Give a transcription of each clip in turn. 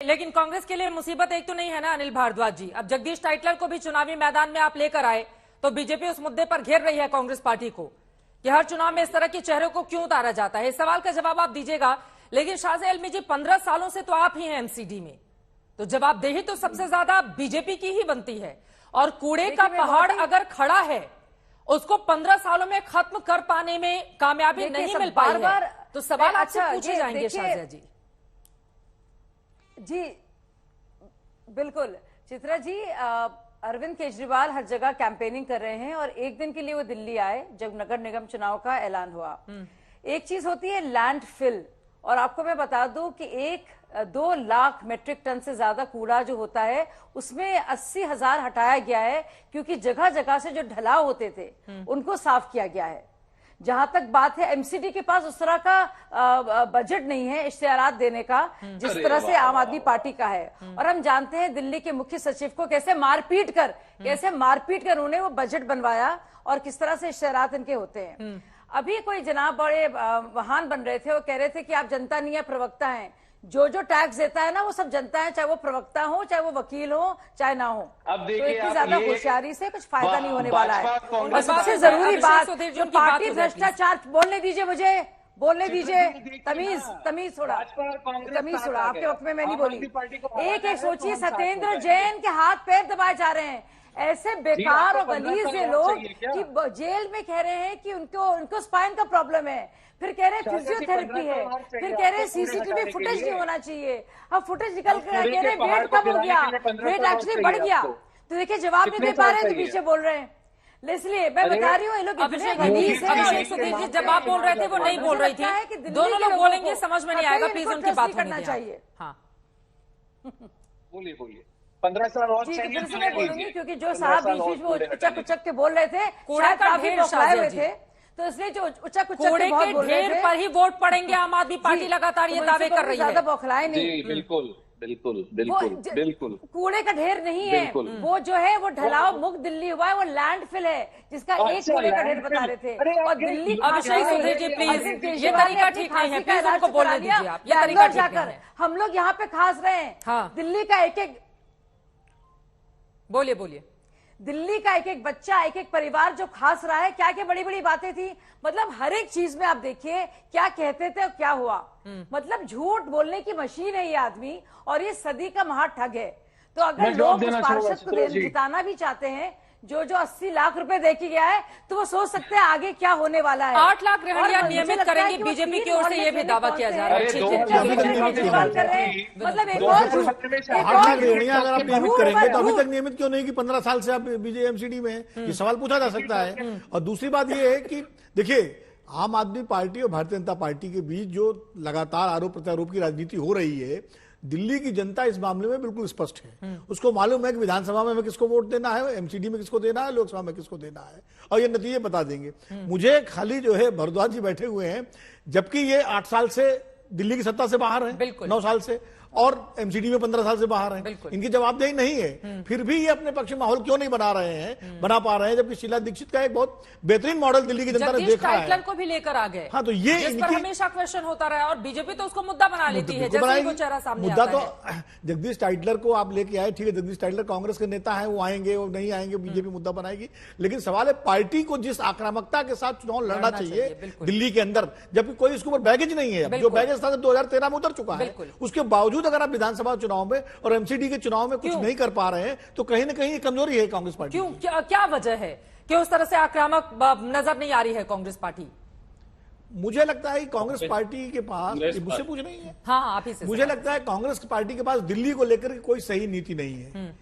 लेकिन कांग्रेस के लिए मुसीबत एक तो नहीं है ना अनिल भारद्वाज जी। अब जगदीश टाइटलर को भी चुनावी मैदान में आप लेकर आए तो बीजेपी उस मुद्दे पर घेर रही है कांग्रेस पार्टी को कि हर चुनाव में इस तरह के चेहरों को क्यों उतारा जाता है। इस सवाल का जवाब आप दीजिएगा। लेकिन शाहज़ आलमी जी, 15 सालों से तो आप ही हैं एमसीडी में, तो जवाबदेही तो सबसे ज्यादा बीजेपी की ही बनती है। और कूड़े का पहाड़ अगर खड़ा है, उसको 15 सालों में खत्म कर पाने में कामयाबी नहीं मिल पाई है, तो सवाल आपसे पूछे जाएंगे शाहज़िया जी। जी बिल्कुल चित्रा जी, अरविंद केजरीवाल हर जगह कैंपेनिंग कर रहे हैं और एक दिन के लिए वो दिल्ली आए जब नगर निगम चुनाव का ऐलान हुआ। एक चीज होती है लैंडफिल, और आपको मैं बता दूं कि 2 लाख मेट्रिक टन से ज्यादा कूड़ा जो होता है उसमें 80,000 हटाया गया है, क्योंकि जगह जगह से जो ढलाव होते थे उनको साफ किया गया है। जहां तक बात है एमसीडी के पास उस तरह का बजट नहीं है इश्तेहारात देने का जिस तरह से आम आदमी पार्टी का है। और हम जानते हैं दिल्ली के मुख्य सचिव को कैसे मारपीट कर उन्हें वो बजट बनवाया और किस तरह से इश्तेहारात इनके होते हैं। अभी कोई जनाब बड़े महान बन रहे थे, वो कह रहे थे कि आप जनता नहीं है प्रवक्ता हैं। जो टैक्स देता है ना वो सब जनता है, चाहे वो प्रवक्ता हो, चाहे वो वकील हो, चाहे ना हो। अब देखिए, तो इतनी ज्यादा होशियारी से कुछ फायदा नहीं होने वाला है। और सबसे जरूरी बात, जो पार्टी भ्रष्टाचार, बोलने दीजिए मुझे, बोलने दीजिए, तमीज थोड़ा, आपके वक्त में मैं नहीं बोली। एक सोचिए, सत्येंद्र जैन के हाथ पैर दबाए जा रहे हैं। ऐसे बेकार और गलीज ये लोग कि जेल में कह रहे हैं कि उनको स्पाइन का प्रॉब्लम है, फिर कह रहे हैं फिजियोथेरेपी है, फिर कह रहे हैं सीसीटीवी फुटेज नहीं होना चाहिए। अब फुटेज निकल कर कह रहे हैं वेट कम हो गया, वेट एक्चुअली बढ़ गया। तो देखिए जवाब नहीं दे पा रहे हैं तो पीछे बोल रहे हैं। इसलिए मैं बता रही हूँ ये लोग इतने गलीज हैं। जब आप बोल रहे थे वो नहीं बोल रही थी, दोनों लोग बोलेंगे समझ में नहीं आएगा, प्लीज उनकी बात करना चाहिए। हाँ बोलिए 15 साल और फिर से मैं बोलूंगी, क्योंकि जो साहब बीच वो उचक के बोल रहे थे, शायद काफी बौखलाए हुए थे, तो इसलिए जो उचक कूड़े के ढेर पर ही वोट पड़ेंगे आम आदमी पार्टी लगातार ये दावे कर रही है। ज्यादा बौखलाए नहीं, बिल्कुल। कूड़े का ढेर नहीं है वो, जो है वो ढलाव मुक्त दिल्ली हुआ है, वो लैंडफिल है जिसका एक कूड़े का ढेर बता रहे थे। और दिल्ली अभिषेक सुधीर जी प्लीज, ये तरीका ठीक नहीं है, प्लीज उनको बोलने दीजिए आप। ये तरीका जाकर हम लोग यहाँ पे खास रहे हैं। दिल्ली का एक बोलिए दिल्ली का एक बच्चा, एक परिवार जो खास रहा है। क्या क्या बड़ी बड़ी बातें थी, मतलब हर एक चीज में आप देखिए क्या कहते थे और क्या हुआ। मतलब झूठ बोलने की मशीन है ये आदमी, और ये सदी का महा ठग है। तो अगर लोग उस पार्षद को जिताना भी चाहते हैं जो 80 लाख रुपए दे के गया है, तो वो सोच सकते हैं आगे क्या होने वाला है। 8 लाख रेहड़ियां नियमित करेंगी बीजेपी की ओर से, ये भी दावा किया जा रहा है। मतलब 8 लाख रेहड़ियां अगर आप नियमित करेंगे तो अभी तक नियमित क्यों नहीं कि 15 साल से आप बीजेपी एमसीडी में है, ये सवाल पूछा जा सकता है। और दूसरी बात ये है कि देखिए आम आदमी पार्टी और भारतीय जनता पार्टी के बीच जो लगातार आरोप प्रत्यारोप की राजनीति हो रही है, दिल्ली की जनता इस मामले में बिल्कुल स्पष्ट है। उसको मालूम है कि विधानसभा में हमें किसको वोट देना है, एमसीडी में किसको देना है, लोकसभा में किसको देना है, और ये नतीजे बता देंगे। मुझे खाली जो है भारद्वाज जी बैठे हुए हैं, जबकि ये 8 साल से दिल्ली की सत्ता से बाहर है, 9 साल से, और एमसीडी में 15 साल से बाहर हैं। इनकी जवाबदेही नहीं है, फिर भी ये अपने पक्ष में माहौल क्यों नहीं बना पा रहे हैं, जबकि शीला दीक्षित का एक बहुत बेहतरीन मॉडल दिल्ली की जनता ने देखा है। टाइटलर को भी लेकर आ गए। हाँ, तो ये जिस पर हमेशा क्वेश्चन होता रहा, और बीजेपी तो उसको मुद्दा बना लेती है जैसे वो चेहरा सामने मुद्दा तो जगदीश टाइटलर को आप लेके आए, ठीक है, जगदीश टाइटलर कांग्रेस के नेता है, वो आएंगे वो नहीं आएंगे, बीजेपी मुद्दा बनाएगी। लेकिन सवाल है पार्टी को जिस आक्रामकता के साथ चुनाव लड़ना चाहिए दिल्ली के अंदर, जबकि कोई इसके ऊपर बैगेज नहीं है। जो बैगेज था 2013 में उतर चुका है, उसके बावजूद अगर आप विधानसभा चुनाव में और एमसीडी के चुनाव में कुछ नहीं कर पा रहे हैं, तो कहीं ना कहीं ये कमजोरी है कांग्रेस पार्टी। क्यों, क्या वजह है कि उस तरह से आक्रामक नजर नहीं आ रही है कांग्रेस पार्टी? मुझे लगता है कि कांग्रेस पार्टी के पास, मुझसे पूछ नहीं है, हाँ आप ही से, मुझे लगता है कांग्रेस पार्टी के पास दिल्ली को लेकर कोई सही नीति नहीं है।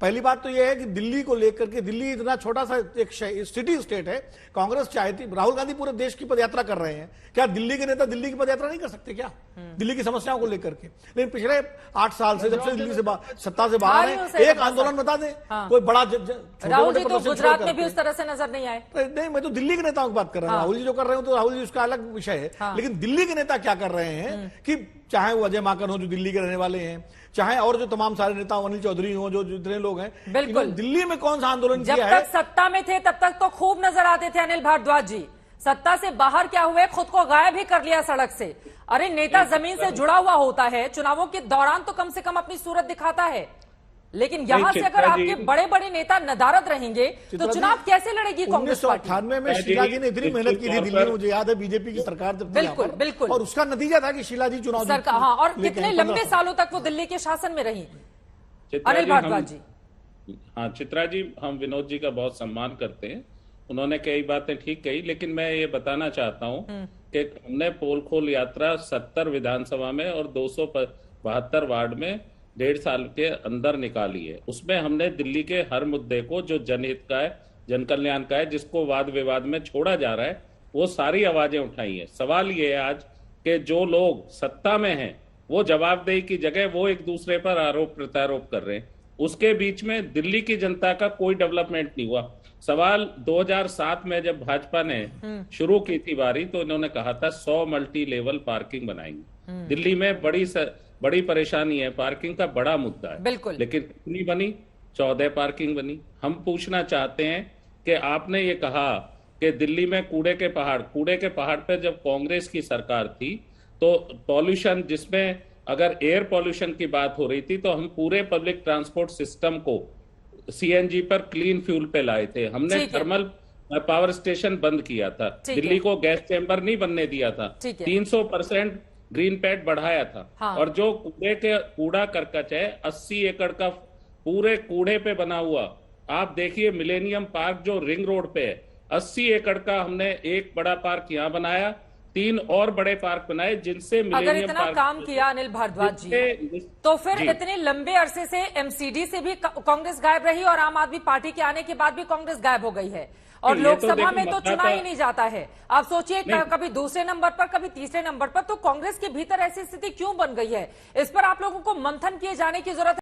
पहली बात तो यह है कि दिल्ली को लेकर के, दिल्ली इतना छोटा सा एक सिटी स्टेट है, कांग्रेस चाहती, राहुल गांधी पूरे देश की पदयात्रा कर रहे हैं, क्या दिल्ली के नेता दिल्ली की पदयात्रा नहीं कर सकते क्या, दिल्ली की समस्याओं को लेकर के? लेकिन पिछले 8 साल से, जब से दिल्ली से सत्ता से बाहर है, एक आंदोलन बता दें, कोई बड़ा राहुल जी तो गुजरात में भी उस तरह से नजर नहीं आए। नहीं, मैं तो दिल्ली के नेताओं की बात कर रहा हूँ। राहुल जी जो कर रहे हो तो राहुल जी उसका अलग विषय है, लेकिन दिल्ली के नेता क्या कर रहे हैं कि चाहे वो अजय माकन हो जो दिल्ली के रहने वाले हैं, चाहे और जो तमाम सारे नेता अनिल चौधरी हो, जो जितने लोग हैं, बिल्कुल दिल्ली में कौन सा आंदोलन किया है? जब तक सत्ता में थे तब तक तो खूब नजर आते थे अनिल भारद्वाज जी, सत्ता से बाहर क्या हुए, खुद को गायब ही कर लिया सड़क से। अरे नेता जमीन से जुड़ा हुआ होता है, चुनावों के दौरान तो कम से कम अपनी सूरत दिखाता है, लेकिन यहां से अगर आपके बड़े बड़े नेता नदारत रहेंगे तो चुनाव कैसे लड़ेगी कांग्रेस पार्टी? 1998 में शीला जी ने इतनी मेहनत की थी दिल्ली में, मुझे याद है, बीजेपी की सरकार जब थी यहाँ पर, बिल्कुल। और उसका नतीजा था कि शीला जी चुनाव सरकार, हाँ, और कितने लंबे सालों तक वो दिल्ली के शासन में रही। अनिल भारद्वाज जी। हाँ चित्रा जी, हम विनोद जी का बहुत सम्मान करते हैं, उन्होंने कई बातें ठीक कही, लेकिन मैं ये बताना चाहता हूँ कि हमने पोल खोल यात्रा 70 विधानसभा में और 272 वार्ड में 1.5 साल के अंदर निकाली है। उसमें हमने दिल्ली के हर मुद्दे को, जो जनहित का है, जन कल्याण का है, जिसको वाद विवाद में छोड़ा जा रहा है, वो सारी आवाजें उठाई है। सवाल ये है आज कि जो लोग सत्ता में हैं वो जवाबदेही की जगह वो एक दूसरे पर आरोप प्रत्यारोप कर रहे हैं। उसके बीच में दिल्ली की जनता का कोई डेवलपमेंट नहीं हुआ। सवाल 2007 में जब भाजपा ने शुरू की थी बारी, तो इन्होंने कहा था 100 मल्टी लेवल पार्किंग बनाएंगे। दिल्ली में बड़ी परेशानी है, पार्किंग का बड़ा मुद्दा है, बिल्कुल। लेकिन कितनी बनी? 14 पार्किंग बनी। हम पूछना चाहते हैं कि आपने ये कहा कि दिल्ली में कूड़े के पहाड़ पे जब कांग्रेस की सरकार थी तो पॉल्यूशन, जिसमें अगर एयर पॉल्यूशन की बात हो रही थी तो हम पूरे पब्लिक ट्रांसपोर्ट सिस्टम को सीएनजी पर क्लीन फ्यूल पे लाए थे। हमने थर्मल पावर स्टेशन बंद किया था, दिल्ली को गैस चैम्बर नहीं बनने दिया था, 300% ग्रीन पैड बढ़ाया था। हाँ। और जो कूड़ा करकट है 80 एकड़ का पूरे कूड़े पे बना हुआ, आप देखिए मिलेनियम पार्क जो रिंग रोड पे है, 80 एकड़ का हमने एक बड़ा पार्क यहाँ बनाया, 3 और बड़े पार्क बनाए, जिनसे अगर इतना काम किया अनिल भारद्वाज जी, तो फिर इतने लंबे अरसे से एमसीडी से भी कांग्रेस गायब रही और आम आदमी पार्टी के आने के बाद भी कांग्रेस गायब हो गई है, और लोकसभा में तो चुना ही नहीं जाता है। आप सोचिए, कभी दूसरे नंबर पर, कभी तीसरे नंबर पर, तो कांग्रेस के भीतर ऐसी स्थिति क्यों बन गई है? इस पर आप लोगों को मंथन किए जाने की जरूरत है।